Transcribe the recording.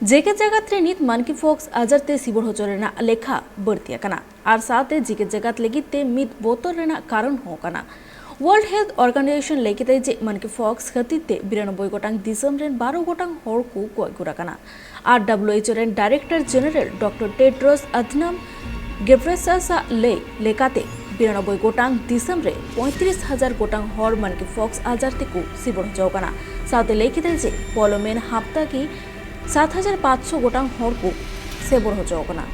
जेके जगत रे नित मानकी फॉक्स आजरते सिबड़ होचोरेना लेखा बढ़तिया कना और साथे जेके जगत लेगिते मित बोतर रेना कारण हो कना। वर्ल्ड हेल्थ ऑर्गेनाइजेशन लेकिते जे मानकी फॉक्स खतिते 92 गोटांग दिसम रेन 12 गोटांग हर को गय गुरा कना और WHO रेन director general doctor Tedros Adhanom Ghebreyesus लेकाते 92 गोटांग दिसम रे 35,000 गोटांग हर मानकी फॉक्स आजारते को सिबड़ होचोकना साथे लेकिते जे पलोमेन हप्ता की 7,500 गोटांग हर को सेबड़ होचोकना।